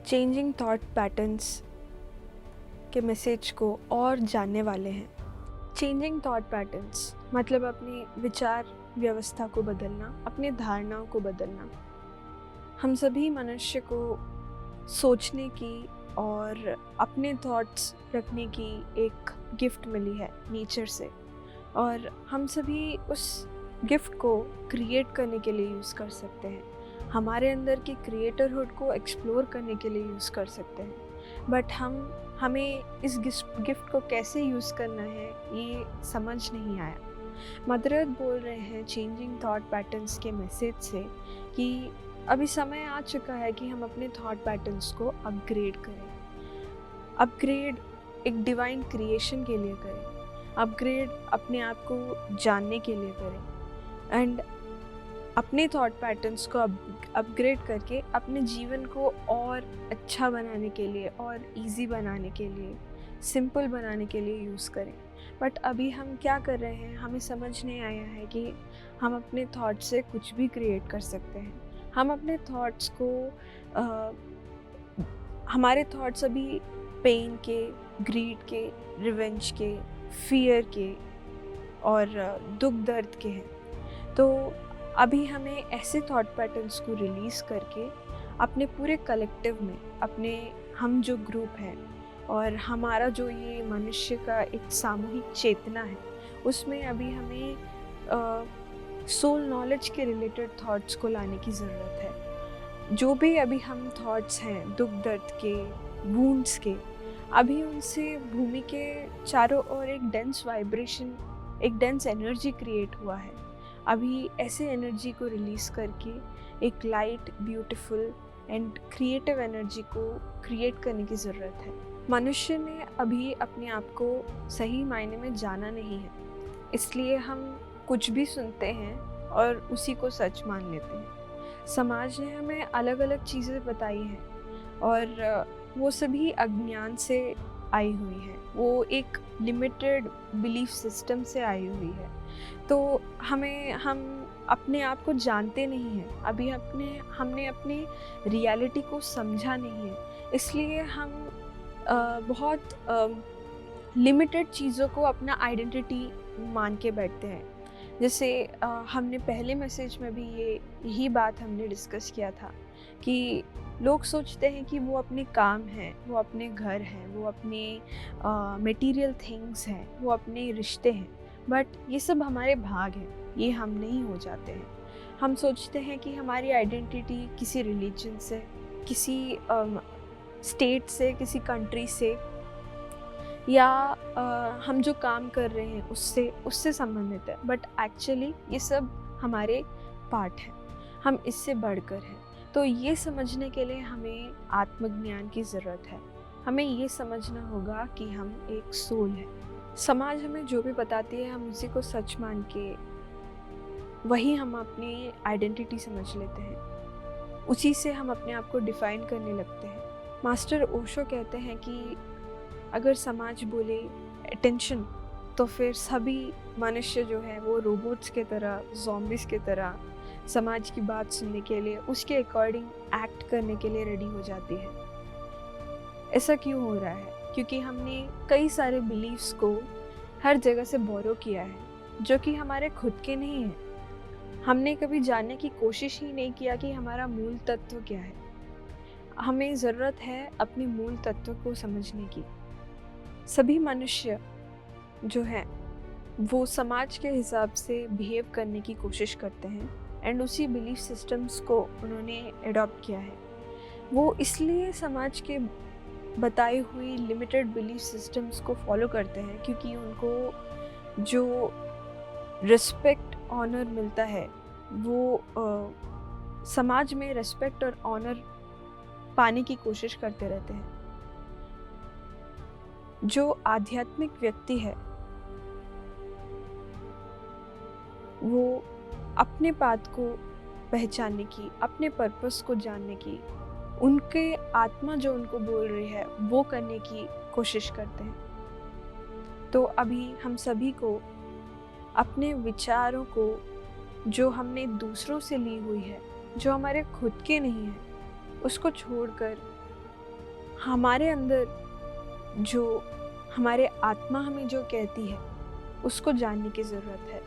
Changing thought patterns के message को और जानने वाले हैं। चेंजिंग थॉट पैटर्न्स मतलब अपनी विचार व्यवस्था को बदलना, अपनी धारणाओं को बदलना। हम सभी मनुष्य को सोचने की और अपने थॉट्स रखने की एक गिफ्ट मिली है नेचर से, और हम सभी उस गिफ्ट को क्रिएट करने के लिए यूज़ कर सकते हैं। हमारे अंदर की क्रिएटरहुड को एक्सप्लोर करने के लिए यूज़ कर सकते हैं। बट हमें इस गिफ्ट को कैसे यूज़ करना है ये समझ नहीं आया। मदरत बोल रहे हैं चेंजिंग थॉट पैटर्न्स के मैसेज से कि अभी समय आ चुका है कि हम अपने थॉट पैटर्न्स को अपग्रेड करें। अपग्रेड एक डिवाइन क्रिएशन के लिए करें। अपग्रेड अपने आप को जानने के लिए करें एंड अपने थॉट पैटर्न्स को अपग्रेड करके अपने जीवन को और अच्छा बनाने के लिए और इजी बनाने के लिए, सिंपल बनाने के लिए यूज़ करें। बट अभी हम क्या कर रहे हैं, हमें समझ नहीं आया है कि हम अपने थॉट से कुछ भी क्रिएट कर सकते हैं। हम अपने थॉट्स को हमारे थॉट्स अभी पेन के, ग्रीड के, रिवेंज के, फियर के और दुख दर्द के हैं। तो अभी हमें ऐसे थॉट पैटर्न्स को रिलीज़ करके अपने पूरे कलेक्टिव में, अपने हम जो ग्रुप है और हमारा जो ये मनुष्य का एक सामूहिक चेतना है, उसमें अभी हमें सोल नॉलेज के रिलेटेड थॉट्स को लाने की ज़रूरत है। जो भी अभी हम थॉट्स हैं दुख दर्द के, वूंड्स के, अभी उनसे भूमि के चारों ओर एक डेंस वाइब्रेशन, एक डेंस एनर्जी क्रिएट हुआ है। अभी ऐसे एनर्जी को रिलीज़ करके एक light, beautiful and creative energy को क्रिएट करने की ज़रूरत है। मनुष्य ने अभी अपने आप को सही मायने में जाना नहीं है, इसलिए हम कुछ भी सुनते हैं और उसी को सच मान लेते हैं। समाज ने हमें अलग अलग चीज़ें बताई हैं और वो सभी अज्ञान से आई हुई है, वो एक लिमिटेड बिलीफ सिस्टम से आई हुई है। तो हम अपने आप को जानते नहीं हैं, अभी हमने अपनी रियलिटी को समझा नहीं है, इसलिए हम बहुत लिमिटेड चीज़ों को अपना आइडेंटिटी मान के बैठते हैं। जैसे हमने पहले मैसेज में भी यही बात हमने डिस्कस किया था कि लोग सोचते हैं कि वो अपने काम हैं, वो अपने घर हैं, वो अपने मटेरियल थिंग्स हैं, वो अपने रिश्ते हैं, बट ये सब हमारे भाग हैं, ये हम नहीं हो जाते हैं। हम सोचते हैं कि हमारी आइडेंटिटी किसी रिलीजन से, किसी स्टेट से, किसी कंट्री से या हम जो काम कर रहे हैं उससे संबंधित है, बट एक्चुअली ये सब हमारे पार्ट हैं, हम इससे बढ़कर हैं। तो ये समझने के लिए हमें आत्मज्ञान की ज़रूरत है। हमें ये समझना होगा कि हम एक सोल है। समाज हमें जो भी बताती है हम उसी को सच मान के वही हम अपनी आइडेंटिटी समझ लेते हैं, उसी से हम अपने आप को डिफाइन करने लगते हैं। मास्टर ओशो कहते हैं कि अगर समाज बोले अटेंशन, तो फिर सभी मनुष्य जो है वो रोबोट्स के तरह, ज़ॉम्बीज़ के तरह समाज की बात सुनने के लिए, उसके अकॉर्डिंग एक्ट करने के लिए रेडी हो जाती है। ऐसा क्यों हो रहा है? क्योंकि हमने कई सारे बिलीव्स को हर जगह से बोरो किया है, जो कि हमारे खुद के नहीं हैं। हमने कभी जानने की कोशिश ही नहीं किया कि हमारा मूल तत्व क्या है। हमें ज़रूरत है अपने मूल तत्व को समझने की। सभी मनुष्य जो हैं वो समाज के हिसाब से बिहेव करने की कोशिश करते हैं एंड उसी बिलीफ सिस्टम्स को उन्होंने एडॉप्ट किया है। वो इसलिए समाज के बताई हुई लिमिटेड बिलीफ सिस्टम्स को फॉलो करते हैं क्योंकि उनको जो रिस्पेक्ट, ऑनर मिलता है वो समाज में रिस्पेक्ट और ऑनर पाने की कोशिश करते रहते हैं। जो आध्यात्मिक व्यक्ति है वो अपने पाथ को पहचानने की, अपने पर्पस को जानने की, उनके आत्मा जो उनको बोल रही है वो करने की कोशिश करते हैं। तो अभी हम सभी को अपने विचारों को, जो हमने दूसरों से ली हुई है, जो हमारे खुद के नहीं है, उसको छोड़कर हमारे अंदर जो हमारे आत्मा हमें जो कहती है उसको जानने की ज़रूरत है।